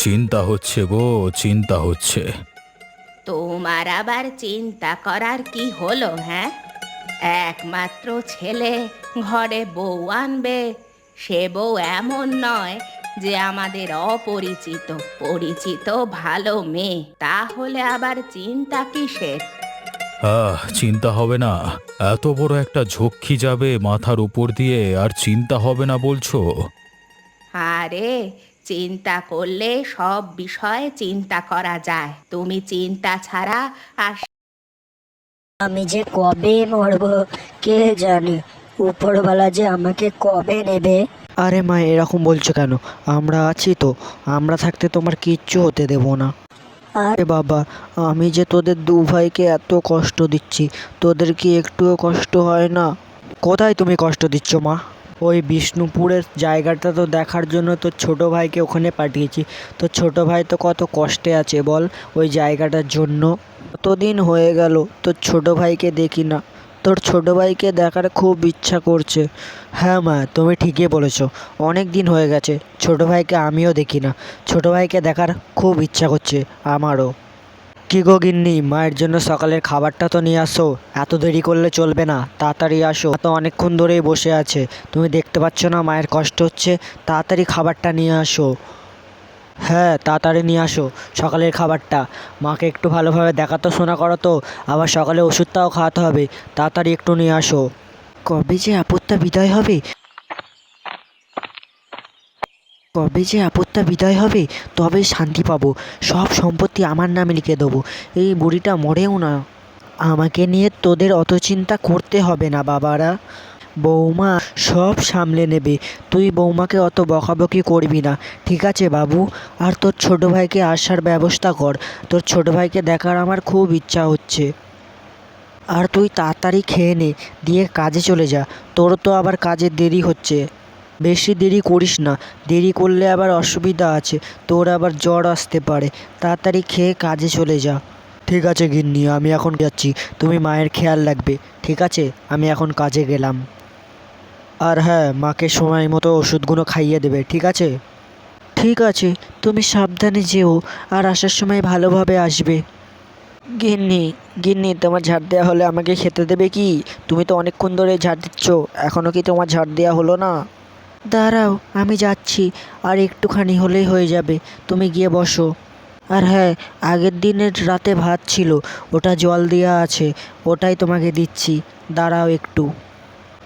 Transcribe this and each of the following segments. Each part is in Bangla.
চিন্তা হচ্ছে গো, চিন্তা হচ্ছে। তোমার আবার চিন্তা করার কি হলো, হ্যাঁ? একমাত্র ছেলে, ঘরে বউ আনবে। সে বউ এমন নয় যে আমাদের অপরিচিত, পরিচিত ভালো মেয়ে। তাহলে আবার চিন্তা কিসের? চিন্তা হবে না? এত বড় একটা ঝক্কি যাবে মাথার উপর দিয়ে, আর চিন্তা হবে না বলছো? আরে, চিন্তা করলে সব বিষয়ে চিন্তা করা যায়। তুমি চিন্তা ছাড়া আর আমি যে কবে মরবো কে জানে, উপরওয়ালা যে আমাকে কবে নেবে। আরে মা, এরকম বলছো কেন? আমরা আছি তো, আমরা থাকতে তোমার কিচ্ছু হতে দেব না। আর আরে বাবা, আমি যে তোদের দু ভাইকে এত কষ্ট দিচ্ছি, তোদের কি একটুও কষ্ট হয় না? কোথায় তুমি কষ্ট দিচ্ছ মা? ওই বিষ্ণুপুরের জায়গাটা তো দেখার জন্য তোর ছোট ভাইকে ওখানে পাঠিয়েছি। তোর ছোট ভাই তো কত কষ্টে আছে বল ওই জায়গাটার জন্য। কতদিন হয়ে গেল তোর ছোট ভাইকে দেখি না। তোর ছোট ভাইকে দেখার খুব ইচ্ছা করছে। হ্যাঁ মা, তুমি ঠিকই বলেছো, অনেক দিন হয়ে গেছে ছোট ভাইকে আমিও দেখি না। ছোট ভাইকে দেখার খুব ইচ্ছা করছে আমারও। কি গো গিন্নি, মায়ের জন্য সকালের খাবারটা তো নিয়ে আসো। এত দেরি করলে চলবে না, তাড়াতাড়ি আসো। তো অনেকক্ষণ ধরেই বসে আছে, তুমি দেখতে পাচ্ছ না মায়ের কষ্ট হচ্ছে? তাড়াতাড়ি খাবারটা নিয়ে আসো। হ্যাঁ, তাড়াতাড়ি নিয়ে আসো সকালের খাবারটা। মাকে একটু ভালোভাবে দেখাশোনা করো তো, আবার সকালে ওষুধটাও খাওয়াতে হবে। তাড়াতাড়ি একটু নিয়ে আসো। কবে যে আপদটা বিদায় হবে, কবে যে আপদটা বিদায় হবে, তবে শান্তি পাবো। সব সম্পত্তি আমার নামে লিখে দেবো। এই বুড়িটা মরেও না। আমাকে নিয়ে তোদের অত চিন্তা করতে হবে না বাবারা। বৌমা সব সামলে নেবে। তুই বৌমাকে অত বকাবকি করবি না, ঠিক আছে বাবু? আর তোর ছোট ভাইকে আসার ব্যবস্থা কর। তোর ছোট ভাইকে দেখার আমার খুব ইচ্ছা হচ্ছে। আর তুই তাড়াতাড়ি খেয়ে নে, দিয়ে কাজে চলে যা। তোর তো আবার কাজে দেরি হচ্ছে। বেশি দেরি করিস না, দেরি করলে আবার অসুবিধা আছে, তোর আবার জ্বর আসতে পারে। তাড়াতাড়ি খেয়ে কাজে চলে যা। ঠিক আছে গিন্নি, আমি এখন যাচ্ছি। তুমি মায়ের খেয়াল রাখবে, ঠিক আছে? আমি এখন কাজে গেলাম। আর হ্যাঁ, মাকে সময় মতো ওষুধগুলো খাইয়ে দেবে, ঠিক আছে? ঠিক আছে, তুমি সাবধানে যেও, আর আসার সময় ভালোভাবে আসবে। গিন্নি, গিন্নি, তোমার ঝাড় দেওয়া হলে আমাকে খেতে দেবে কি? তুমি তো অনেকক্ষণ ধরে ঝাড় দিচ্ছ, এখনও কি তোমার ঝাড় দেওয়া হলো না? দাঁড়াও, আমি যাচ্ছি, আর একটুখানি হলেই হয়ে যাবে। তুমি গিয়ে বসো। আর হ্যাঁ, আগের দিনের রাতে ভাত ছিল, ওটা জল দেওয়া আছে, ওটাই তোমাকে দিচ্ছি। দাঁড়াও একটু।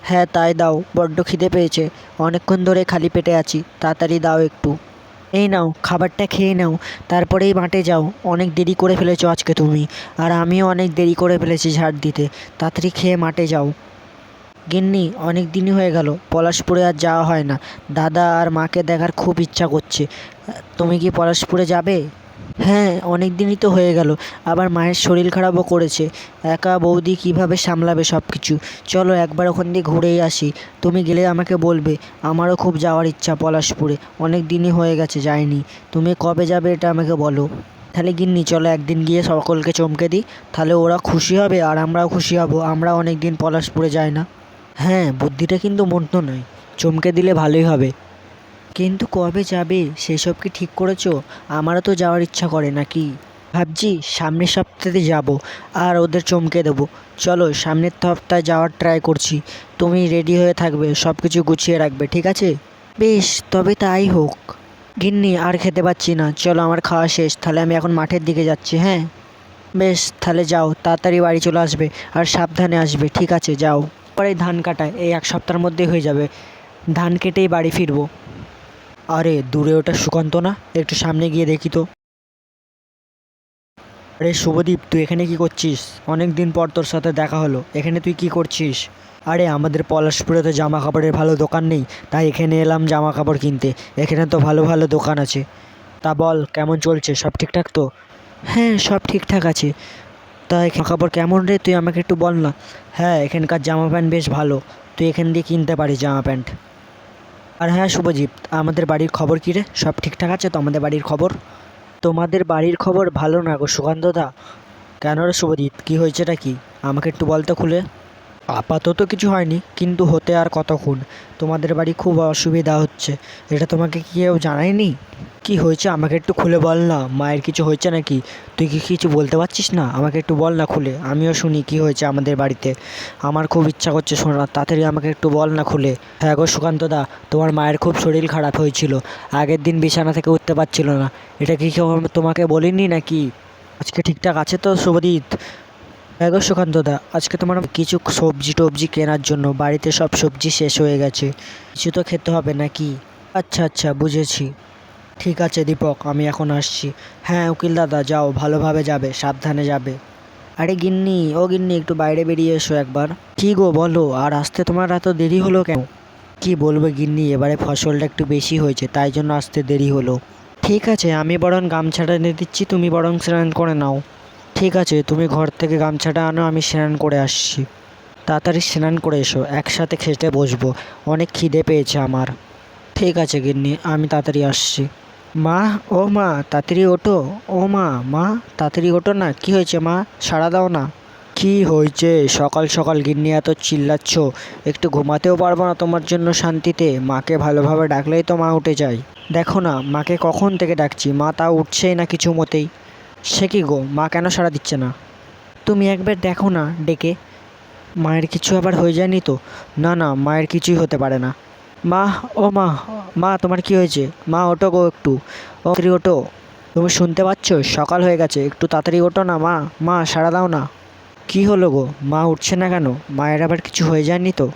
হ্যাঁ, তাই দাও, বড্ড খিদে পেয়েছে, অনেকক্ষণ ধরে খালি পেটে আছি, তাড়াতাড়ি দাও একটু। এই নাও, খাবারটা খেয়ে নাও, তারপরেই মাঠে যাও। অনেক দেরি করে ফেলেছো আজকে তুমি, আর আমিও অনেক দেরি করে ফেলেছি ঝাড় দিতে। তাড়াতাড়ি খেয়ে মাঠে যাও। গিন্নি, অনেক দিনই হয়ে গেল পলাশপুরে আর যাওয়া হয় না। দাদা আর মাকে দেখার খুব ইচ্ছা করছে। তুমি কি পলাশপুরে যাবে? হ্যাঁ, অনেক দিনই তো হয়ে গেল, আবার মায়ের শরীর খারাপও করেছে। একা বৌদি কিভাবে সামলাবে সব কিছু? চলো একবার ওখান দিয়ে ঘুরেই আসি। তুমি গেলে আমাকে বলবে, আমারও খুব যাওয়ার ইচ্ছা পলাশপুরে, অনেক দিনই হয়ে গেছে যাইনি। তুমি কবে যাবে এটা আমাকে বলো। তাহলে গিন্নি চলো একদিন গিয়ে সকলকে চমকে দিই, তাহলে ওরা খুশি হবে আর আমরাও খুশি হব, আমরা অনেক দিন পলাশপুরে যাই না। হ্যাঁ, বুদ্ধিটা কিন্তু মন্দ নয়, চমকে দিলে ভালোই হবে। কিন্তু কবে যাবে সেসব কি ঠিক করেছো? আমারও তো যাওয়ার ইচ্ছা করে নাকি। ভাবছি সামনের সপ্তাহে যাব, আর ওদের চমকে দেবো। চলো সামনের সপ্তাহে যাওয়ার ট্রাই করছি। তুমি রেডি হয়ে থাকবে, সব কিছু গুছিয়ে রাখবে, ঠিক আছে? বেশ, তবে তাই হোক। গিন্নি, আর খেতে পাচ্ছি না, চলো আমার খাওয়া শেষ, তাহলে আমি এখন মাঠের দিকে যাচ্ছি। হ্যাঁ বেশ, তাহলে যাও, তাড়াতাড়ি বাড়ি চলে আসবে, আর সাবধানে আসবে, ঠিক আছে? যাও। পরে ধান কাটা এই এক সপ্তাহের মধ্যেই হয়ে যাবে, ধান কেটেই বাড়ি ফিরবো। আরে দূরে ওটা সুকান্ত না? একটু সামনে গিয়ে দেখি তো। আরে শুভদীপ, তুই এখানে কি করছিস? অনেক দিন পর তোর সাথে দেখা হলো, এখানে তুই কি করছিস? আরে আমাদের পলাশপুরে তো জামা কাপড়ের ভালো দোকান নেই, তাই এখানে এলাম জামা কাপড় কিনতে। এখানে তো ভালো ভালো দোকান আছে। তা বল, কেমন চলছে? সব ঠিকঠাক তো? হ্যাঁ, সব ঠিকঠাক আছে। তা জামা কাপড় কেমন রে, তুই আমাকে একটু বল না। হ্যাঁ, এখানকার জামা প্যান্ট বেশ ভালো, তুই এখান দিয়ে কিনতে পারিস জামা প্যান্ট। আর হ্যাঁ শুভজিৎ, আমাদের বাড়ির খবর কী রে? সব ঠিকঠাক আছে তো আমাদের বাড়ির খবর? তোমাদের বাড়ির খবর ভালো না গো সুকান্তদা। কেন রে শুভজিৎ, কী হয়েছেটা কি? আমাকে একটু বল তো খুলে। আপাতত কিছু হয়নি, কিন্তু হতে আর কতক্ষণ। তোমাদের বাড়ি খুব অসুবিধা হচ্ছে, এটা তোমাকে কেউ জানায়নি? কি হয়েছে আমাকে একটু খুলে বল না, মায়ের কিছু হয়েছে নাকি? তুই কি কিছু বলতে পারছিস না? আমাকে একটু বল না খুলে, আমিও শুনি কি হয়েছে আমাদের বাড়িতে। আমার খুব ইচ্ছা করছে শোনার, তাড়াতাড়ি আমাকে একটু বল না খুলে। হ্যাঁ গো সুকান্তদা, তোমার মায়ের খুব শরীর খারাপ হয়েছিল, আগের দিন বিছানা থেকে উঠতে পারছিল না। এটা কি কেউ তোমাকে বলিনি নাকি? আজকে ঠিকঠাক আছে তো শুভজিৎ? হ্যাঁ গো সুকান্তদা, আজকে তোমার কিছু সবজি টবজি কেনার জন্য, বাড়িতে সব সবজি শেষ হয়ে গেছে, কিছু তো খেতে হবে নাকি? আচ্ছা আচ্ছা বুঝেছি। ঠিক আছে দীপক, আমি এখন আসছি। হ্যাঁ উকিল দাদা, যাও, ভালোভাবে যাবে, সাবধানে যাবে। আরে গিন্নি, ও গিন্নি, একটু বাইরে বেরিয়ে এসো একবার। কি গো বলো, আর আসতে তোমার এত দেরি হলো কেন? কি বলবো গিন্নি, এবারে ফসলটা একটু বেশি হয়েছে, তাই জন্য আসতে দেরি হলো। ঠিক আছে, আমি বরং গামছাটা এনে দিচ্ছি, তুমি বরং স্নান করে নাও। ঠিক আছে, তুমি ঘর থেকে গামছাটা আনো, আমি স্নান করে আসছি। তাড়াতাড়ি স্নান করে এসো, একসাথে খেতে বসবো, অনেক খিদে পেয়েছে আমার। ঠিক আছে গিন্নি, আমি তাড়াতাড়ি আসছি। মা, ও মা, তাড়াতাড়ি ওঠো। ও মা, মা তাড়াতাড়ি ওঠো না, কি হয়েছে মা, সাড়া দাও না। কি হয়েছে সকাল সকাল গিন্নি এত চিল্লাচ্ছ? একটু ঘুমাতেও পারবো না তোমার জন্য শান্তিতে? মাকে ভালোভাবে ডাকলেই তো মা উঠে যায়। দেখো না, মাকে কখন থেকে ডাকছি, মা তাও উঠছেই না কিছু মতেই। সে কি গো, মা কেন সাড়া দিচ্ছে না? তুমি একবার দেখো না ডেকে, মায়ের কিছু আবার হয়ে যায়নি তো? না না, মায়ের কিছুই হতে পারে না। মা, ও মা, মা তোমার কি হয়েছে? মা ওঠো গো একটু, ও তাড়াতাড়ি ওঠো। তুমি শুনতে পাচ্ছ, সকাল হয়ে গেছে, একটু তাড়াতাড়ি ওঠো না মা, মা সাড়া দাও না। কি হলো গো, মা উঠছে না কেন? মায়ের আবার কিছু হয়ে যায়নি তো?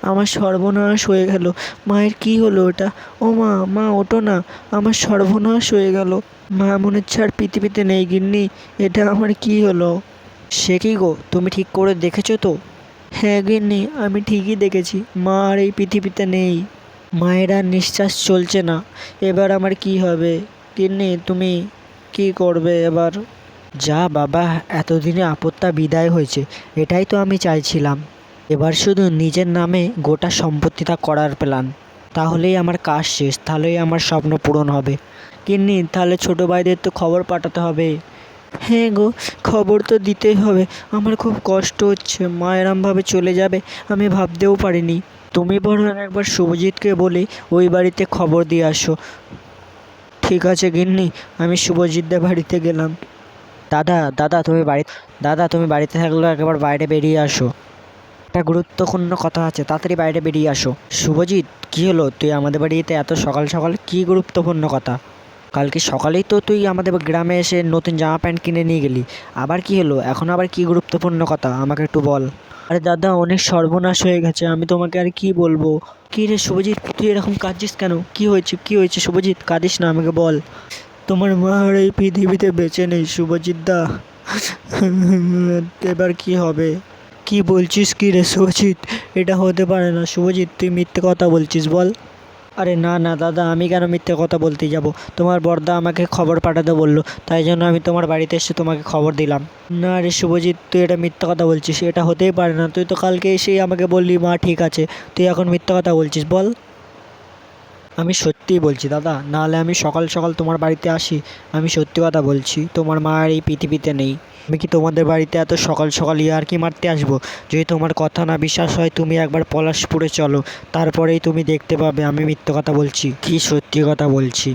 আমার সর্বনাশ হয়ে গেল, মায়ের কি হলো ওটা? ও মা, মা ওঠো না, আমার সর্বনাশ হয়ে গেল। মা মনে হচ্ছে আর পৃথিবীতে নেই গিন্নি, এটা আমার কি হলো? সে কি গো, তুমি ঠিক করে দেখেছো তো? হ্যাঁ গিন্নি, আমি ঠিকই দেখেছি, মা আর এই পৃথিবীতে নেই। মায়ের আর নিঃশ্বাস চলছে না, এবার আমার কি হবে? গিন্নি তুমি কি করবে এবার? যা বাবা, এতদিনে আপদটা বিদায় হয়েছে, এটাই তো আমি চাইছিলাম। এবার শুধু নিজের নামে গোটা সম্পত্তিটা করার প্ল্যান, তাহলেই আমার কাজ শেষ, তাহলেই আমার স্বপ্ন পূরণ হবে। গিন্নি তাহলে ছোটো ভাইদের তো খবর পাঠাতে হবে। হ্যাঁ গো, খবর তো দিতেই হবে, আমার খুব কষ্ট হচ্ছে, মা এরমভাবে চলে যাবে আমি ভাবতেও পারিনি। তুমি বরং একবার শুভজিৎকে বলে ওই বাড়িতে খবর দিয়ে আসো। ঠিক আছে গিন্নি, আমি শুভজিৎদের বাড়িতে গেলাম। দাদা, দাদা তুমি বাড়িতে থাকলেও একবার বাইরে বেরিয়ে আসো, একটা গুরুত্বপূর্ণ কথা আছে, তাড়াতাড়ি বাইরে বেরিয়ে আসো। শুভজিৎ, কী হলো, তুই আমাদের বাড়িতে এত সকাল সকাল, কী গুরুত্বপূর্ণ কথা? কালকে সকালেই তো তুই আমাদের গ্রামে এসে নতুন জামা প্যান্ট কিনে নিয়ে গেলি, আবার কি হলো, এখন আবার কি গুরুত্বপূর্ণ কথা, আমাকে একটু বল। আরে দাদা, অনেক সর্বনাশ হয়ে গেছে, আমি তোমাকে আর কি বলবো। কী রে শুভজিৎ, তুই এরকম কাঁদছিস কেন? কি হয়েছে, কি হয়েছে শুভজিৎ, কাঁদিস না, আমাকে বল। তোমার মা আর এই পৃথিবীতে বেঁচে নেই শুভজিৎ দা, এবার কি হবে? কি বলছিস কি রে শুভজিৎ, এটা হতে পারে না শুভজিৎ, তুই মিথ্যে কথা বলছিস বল। আরে না না দাদা, আমি কেন মিথ্যে কথা বলতে যাব? তোমার বড়দা আমাকে খবর পাঠাতে বললো, তাই জন্য আমি তোমার বাড়িতে এসে তোমাকে খবর দিলাম। না রে শুভজিৎ, তুই এটা মিথ্যে কথা বলছিস, এটা হতেই পারে না, তুই তো কালকে এসেই আমাকে বললি মা ঠিক আছে, তুই এখন মিথ্যে কথা বলছিস বল। আমি সত্যিই বলছি দাদা, নাহলে আমি সকাল সকাল তোমার বাড়িতে আসি, আমি সত্যি কথা বলছি, তোমার মা আর এই পৃথিবীতে নেই। আমি কি তোমাদের বাড়িতে এত সকাল সকাল ইয়ার্কি মারতে আসবো? যদি তোমার কথা না বিশ্বাস হয়, তুমি একবার পলাশপুরে চলো, তারপরেই তুমি দেখতে পাবে আমি মিথ্যে কথা বলছি কি সত্যি কথা বলছি।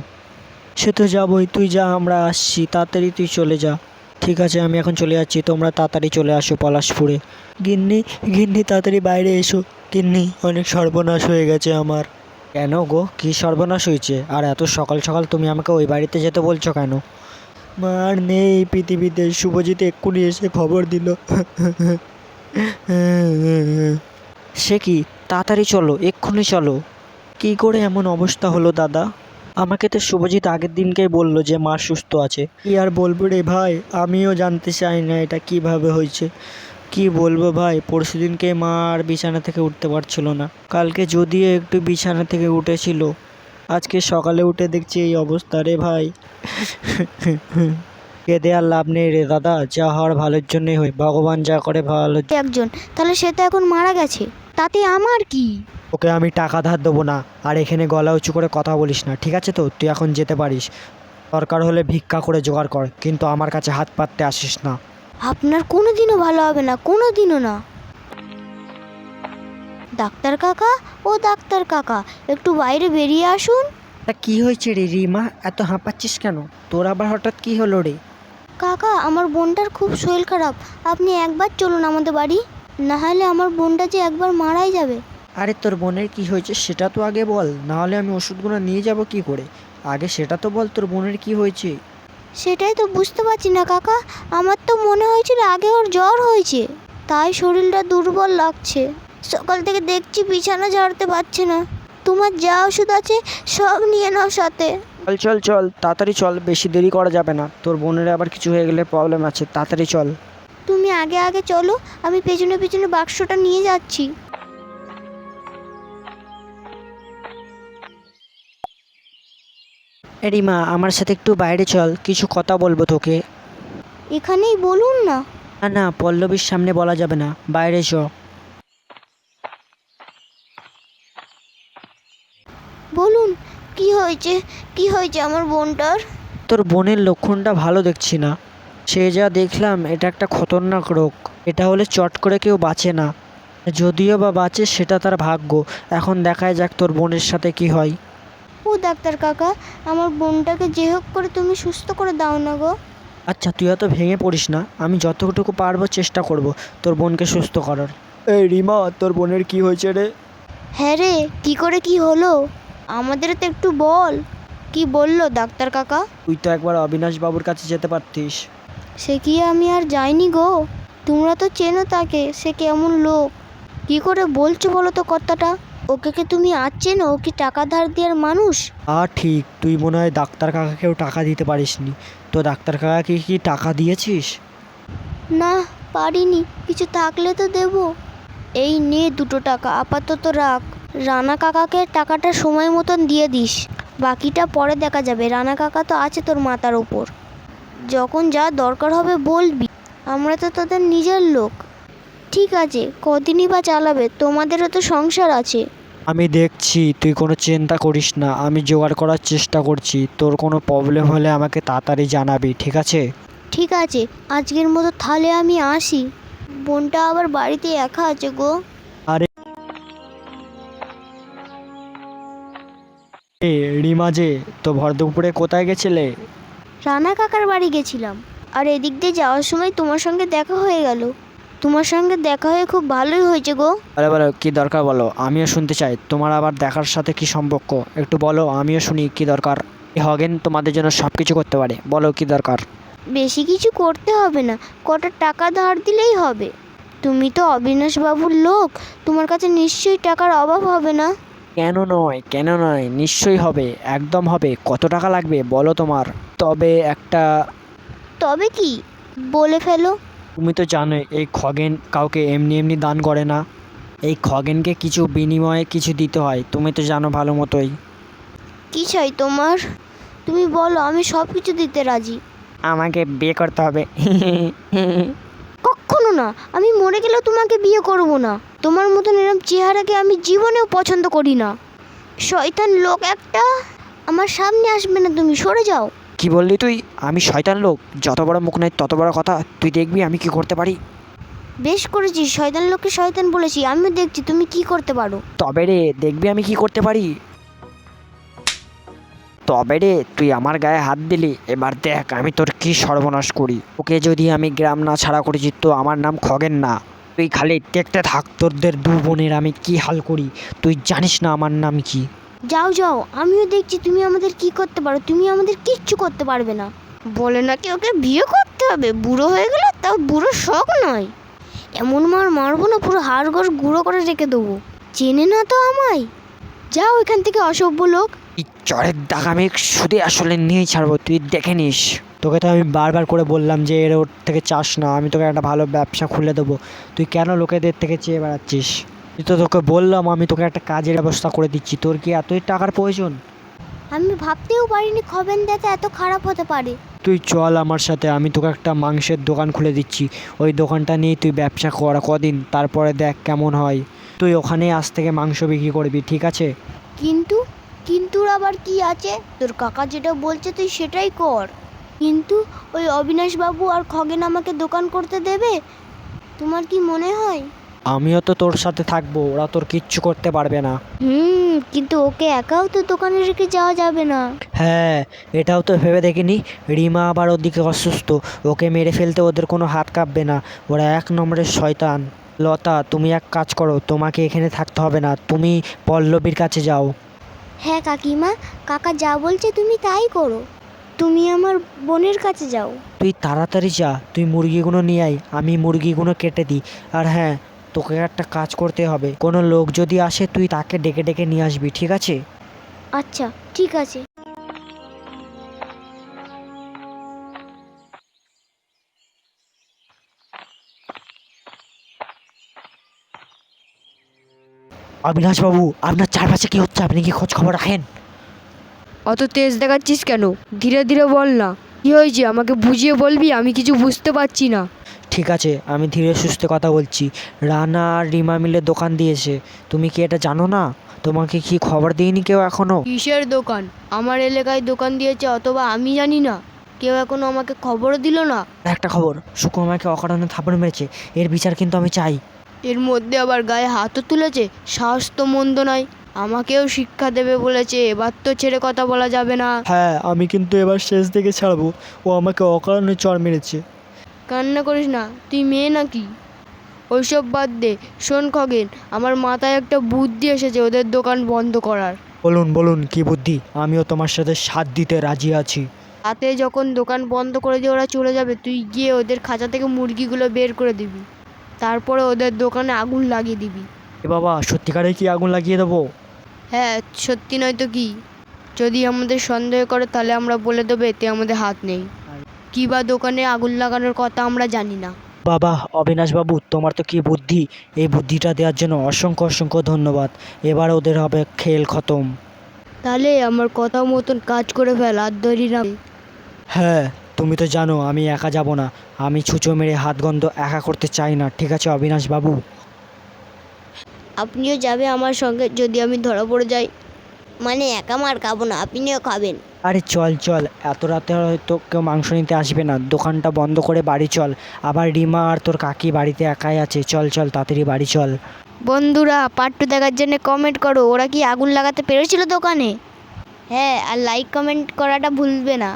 সে তো যাবোই, তুই যা, আমরা আসছি, তাড়াতাড়ি তুই চলে যা। ঠিক আছে, আমি এখন চলে যাচ্ছি, তোমরা তাড়াতাড়ি চলে আসো পলাশপুরে। গিন্নি, গিন্নি তাড়াতাড়ি বাইরে এসো। গিন্নি, অনেক সর্বনাশ হয়ে গেছে আমার। কেন গো, কী সর্বনাশ হয়েছে? আর এত সকাল সকাল তুমি আমাকে ওই বাড়িতে যেতে বলছো কেন? মা আর নেই পৃথিবীতে, শুভজিৎ এক্ষুনি এসে খবর দিল। সে কি, তাড়াতাড়ি চলো, এক্ষুনি চলো। কি করে এমন অবস্থা হলো দাদা? আমাকে তো শুভজিৎ আগের দিনকেই বললো যে মা সুস্থ আছে। কি আর বলবো রে ভাই, আমিও জানতে চাই না এটা কিভাবে হয়েছে। কি বলবো ভাই, পরশুদিনকে মা আর বিছানা থেকে উঠতে পারছিল না, কালকে যদিও একটু বিছানা থেকে উঠেছিল, আজকে সকালে উঠে দেখছি এই অবস্থা রে ভাই। কেঁদে আর লাভ নেই রে দাদা, যা হওয়ার ভালোর জন্যই হয়, ভগবান যা করে ভালো। একজন, তাহলে সে তো এখন মারা গেছে, তাতে আমার কি? ওকে আমি টাকা ধার দেবো না, আর এখানে গলা উঁচু করে কথা বলিস না, ঠিক আছে তো? তুই এখন যেতে পারিস, দরকার হলে ভিক্ষা করে জোগাড় কর, কিন্তু আমার কাছে হাত পাততে আসিস না। আপনার কোনো দিনও ভালো হবে না, কোনো দিনও না। ডাক্তার কাকা, ও ডাক্তার কাকা, একটু বাইরে বেরিয়ে আসুন। তা কি হয়েছে রে রিমা, এত হাঁপাচ্ছিস কেন? তোর আবার হঠাৎ কি হলো রে? কাকা, আমার বোনটার খুব শরীর খারাপ, আপনি একবার চলুন আমাদের বাড়ি, না হলে আমার বোনটা যে একবার মারাই যাবে। আরে তোর বোনের কি হয়েছে সেটা তো আগে বল, না হলে আমি ওষুধগুলো নিয়ে যাব কি করে? আগে সেটা তো বল, তোর বোনের কি হয়েছে? সেটাই তো বুঝতে পারছি না কাকা, আমার তো মনে হয়েছিল আগে ওর জ্বর হয়েছে, তাই শরীরটা দুর্বল লাগছে। সকাল থেকে দেখছি বিছানা ঝাড়তে পারছে না। তোমার যা ওষুধ আছে সব নিয়ে নাও সাথে। চল চল চল, তাড়াতাড়ি চল, বেশি দেরি করা যাবে না, তোর বোনের আবার কিছু হয়ে গেলে প্রবলেম আছে, তাড়াতাড়ি চল। তুমি আগে আগে চলো, আমি পেছনে পেছনে বাক্সটা নিয়ে যাচ্ছি। রিমা, আমার সাথে একটু বাইরে চল, কিছু কথা বলবো তোকে। এখানেই বলুন না। না না, পল্লবীর সামনে বলা যাবে না, বাইরে চ। বলুন, কি হয়েছে, কি হয়েছে আমার বোনটার? তোর বোনের লক্ষণটা ভালো দেখছি না। সে যা দেখলাম এটা একটা খতরনাক রোগ, এটা হলে চট করে কেউ বাঁচে না, যদিও বা বাঁচে সেটা তার ভাগ্য। এখন দেখায় যাক তোর বোনের সাথে কি হয়। ও ডাক্তার কাকা, আমার বোনটাকে যে হোক করে তুমি সুস্থ করে দাও না গো। আচ্ছা, তুই অত ভেঙে পড়িস না, আমি যতটুকু পারবো চেষ্টা করব তোর বোনকে সুস্থ করার। এই রিমা, তোর বোনের কি হয়েছে রে? হ্যাঁ রে, কি করে কি হলো আমাদের তো একটু বল। কি বললো ডাক্তার কাকা? তুই তো একবার অবিনাশ বাবুর কাছে যেতে পারতিস। সে কি আমি আর যাইনি গো, তোমরা তো চেনো তাকে, সে কেমন লোক। কি করে বলছো বলো তো কথাটা? ওকে কি তুমি আর চেনো? ও কি টাকা ধার দেওয়ার মানুষ? ঠিক, তুই মনে হয় ডাক্তার কাকাকেও টাকা দিতে পারিসনি। তো ডাক্তার কাকাকে কি টাকা দিয়েছিস? না, পারিনি, কিছু থাকলে তো দেবো। এই নে 2 টাকা, আপাতত রাখ। রানা কাকাকে টাকাটা সময় মতন দিয়ে দিস, বাকিটা পরে দেখা যাবে। রানা কাকা তো আছে তোর মাথার ওপর, যখন যা দরকার হবে বলবি, আমরা তো তোদের নিজের লোক। ঠিক আছে, কদিনই বা চালাবে, তোমাদেরও তো সংসার আছে। আমি দেখছি, তুই কোনো চিন্তা করিস না, আমি জোগাড় করার চেষ্টা করছি। তোর কোনো প্রবলেম হলে আমাকে তাড়াতাড়ি জানাবি, ঠিক আছে? ঠিক আছে, আজকের মতো তাহলে আমি আসি। বোনটা আবার বাড়িতে একা আছে গো। রিমা যে, তো ভর দুপুরে কোথায় গেছিলে? রানা কাকার বাড়ি গেছিলাম, আর এদিক দিয়ে যাওয়ার সময় তোমার সঙ্গে দেখা হয়ে গেল। তোমার সঙ্গে দেখা হয়ে খুব ভালোই হয়েছে গো। বলো বলো, কি দরকার বলো, আমিও শুনতে চাই। তোমার আবার দেখার সাথে কি সম্পর্ক একটু বলো, আমিও শুনি কি দরকার। হগেন তোমাদের জন্য সব কিছু করতে পারে, বলো কি দরকার। বেশি কিছু করতে হবে না, কটা টাকা ধার দিলেই হবে। তুমি তো অবিনাশ বাবুর লোক, তোমার কাছে নিশ্চয়ই টাকার অভাব হবে না। কেন নয়, কেন নয়, নিশ্চয়ই হবে, একদম হবে। কত টাকা লাগবে বলো তোমার? তবে কি, বলে ফেলো। তুমি তো জানোই এই খগেন কাউকে এমনি এমনি দান করে না। এই খগেনকে কিছু বিনিময়ে কিছু দিতে হয়, তুমি তো জানো ভালো মতোই। কি চাই তোমার? তুমি বলো, আমি সব কিছু দিতে রাজি। আমাকে বিয়ে করতে হবে। কখনো না, আমি মরে গেলেও তোমাকে বিয়ে করব না। তোমার মতন এরম চেহারাকে আমি জীবনেও পছন্দ করি না। শয়তান লোক একটা, আমার সামনে আসবে না, তুমি সরে যাও। কি বললি তুই? আমি শয়তান লোক? যত বড় মুখ নাই তত বড় কথা। তুই দেখবি আমি কি করতে পারি। বেশ করেছিস, শয়তান লোককে শয়তান বলেছি, আমিও দেখছি তুমি কি করতে পারো। তবে রে, দেখবি আমি কি করতে পারি। তবে রে, তুই আমার গায়ে হাত দিলি, এবার দেখ আমি তোর কি সর্বনাশ করি। ওকে যদি আমি গ্রাম না ছাড়া করেছি তো আমার নাম খগেন না। তুই খালি দেখতে থাক, তোদের 2 বোনের আমি কি হাল করি। তুই জানিস না আমার নাম কি। যাও যাও, আমিও দেখছি তুমি আমাদের কি করতে পারো। তুমি আমাদের কিচ্ছু করতে পারবে না। বলে নাকি ওকে বিয়ে করতে হবে, বুড়ো হয়ে গেলে, তাও বুড়ো শখ নয়। এমন মার মারবো না, পুরো হাড়গোড় গুঁড়ো করে রেখে দেবো। চেনে না তো আমায়। যাও এখান থেকে, অসভ্য লোক। এই চরের দাগ আমি শুধু আসলে নিয়েই ছাড়বো, তুই দেখে নিস। তোকে তো আমি বারবার করে বললাম যে এর ওর থেকে চাস না, আমি তোকে একটা ভালো ব্যবসা খুলে দেবো। তুই কেন লোকেদের থেকে চেয়ে বেড়াচ্ছিস? তুই তো, তোকে বললাম আমি তোকে একটা কাজের ব্যবস্থা করে দিচ্ছি, তোর কি এতই টাকার প্রয়োজন? আমি ভাবতেও পারিনি খবেন দাদা এত খারাপ হতে পারে। তুই চল আমার সাথে, আমি তোকে একটা মাংসের দোকান খুলে দিচ্ছি। ওই দোকানটা নিয়ে তুই ব্যবসা কর কদিন, তারপরে দেখ কেমন হয়। তুই ওখানেই আজ থেকে মাংস বিক্রি করবি, ঠিক আছে? কিন্তু আবার কি আছে? তোর কাকা যেটা বলছে তুই সেটাই কর। কিন্তু ওই অবিনাশ বাবু আর খগেন আমাকে দোকান করতে দেবে? তোমার কি মনে হয়? আমিও তো তোর সাথে থাকবো, ওরা তোর কিচ্ছু করতে পারবে না। কিন্তু ওকে একাও তো দোকানে রেখে যাওয়া যাবে না। হ্যাঁ, এটাও তো ভেবে দেখিনি। রিমা আবার ওদিকে অসুস্থ, ওকে মেরে ফেলতে ওদের কোনো হাত কাঁপবে না। ওরা এক নম্বরের শয়তান। লতা, তুমি এক কাজ করো, তোমাকে এখানে থাকতে হবে না, তুমি পল্লবীর কাছে যাও। হ্যাঁ কাকিমা, কাকা যা বলছে তুমি তাই করো। তুমি আমার বোনের কাছে যাও। তুই তাড়াতাড়ি যা, তুই মুরগিগুলো নিয়ে আয়, আমি মুরগিগুলো কেটে দিই। আর হ্যাঁ, তোকে একটা কাজ করতে হবে, কোনো লোক যদি আসে তুই তাকে ডেকে ডেকে নিয়ে আসবি, ঠিক আছে? আচ্ছা ঠিক আছে। অবিনাশবাবু, আপনার চারপাশে কি হচ্ছে, আপনি কি খোঁজ খবর রাখেন? অত তেজ দেখাচ্ছিস কেন? ধীরে ধীরে বল না, কি হয়েছে আমাকে বুঝিয়ে বলবি, আমি কিছু বুঝতে পারছি না। ঠিক আছে, আমি ধীরে সুস্থে কথা বলছি। রানা আর রিমা মিলে দোকান দিয়েছে, তুমি কি এটা জানো না? তোমাকে কি খবর দিইনি কেউ এখনো? কিসের দোকান? আমার এলাকায় দোকান দিয়েছে অথবা আমি জানি না, কেউ এখনো আমাকে খবরও দিল না। আর একটা খবর, শুকু আমাকে অকারণে থাপড় মেরেছে, এর বিচার কিন্তু আমি চাই। এর মধ্যে আবার গায়ে হাতও তুলেছে, সাহস তো মন্দ নয়। আমাকেও শিক্ষা দেবে বলেছে, এবার তো ছেড়ে কথা বলা যাবে না। হ্যাঁ, আমি কিন্তু এবার শেষ থেকে ছাড়বো, ও আমাকে অকারণে চড় মেরেছে। কান্না করিস না, তুই মেয়ে নাকি? ওইসব বাদ দে। শোন খগেন, আমার মাথায় একটা বুদ্ধি এসেছে ওদের দোকান বন্ধ করার। বলুন বলুন, কি বুদ্ধি? আমিও তোমার সাথে সাথ দিতে রাজি আছি। রাতে যখন দোকান বন্ধ করে দিয়ে ওরা চলে যাবে, তুই গিয়ে ওদের খাঁচা থেকে মুরগিগুলো বের করে দিবি, তারপরে ওদের দোকানে আগুন লাগিয়ে দিবি। এ বাবা, সত্যিকারে কি আগুন লাগিয়ে দেবো? হ্যাঁ, সত্যি নয় তো কি? যদি আমাদের সন্দেহ করে তাহলে আমরা বলে দেবো এতে আমাদের হাত নেই, কিবা দোকানে আগুন লাগানোর কথা আমরা জানি না। বাবা, অবিনাশবাবু, তোমার তো কি বুদ্ধি! এই বুদ্ধিটা দেওয়ার জন্য অসংখ্য অসংখ্য ধন্যবাদ। এবার ওদের হবে খেল খতম। তাহলে আমার কথা মতন কাজ করে ফেল, আর ধরি না। হ্যাঁ, তুমি তো জানো আমি একা যাব না, আমি ছুঁচো মেরে হাত গন্ধ একা করতে চাই না, ঠিক আছে অবিনাশবাবু? আপনিও যাবে আমার সঙ্গে যদি আমি ধরা পড়ে যাই? মানে একা মার খাবো না, আপনিও খাবেন। আরে চল চল, এত রাতে হয়তো কেউ মাংস নিতে আসবে না, দোকানটা বন্ধ করে বাড়ি চল। আবার রিমা আর তোর কাকি বাড়িতে একাই আছে, চল চল তাড়াতাড়ি বাড়ি চল। বন্ধুরা, পার্ট 2 দেখার জন্য কমেন্ট করো, ওরা কি আগুন লাগাতে পেরেছিল দোকানে? হ্যাঁ, আর লাইক কমেন্ট করাটা ভুলবে না।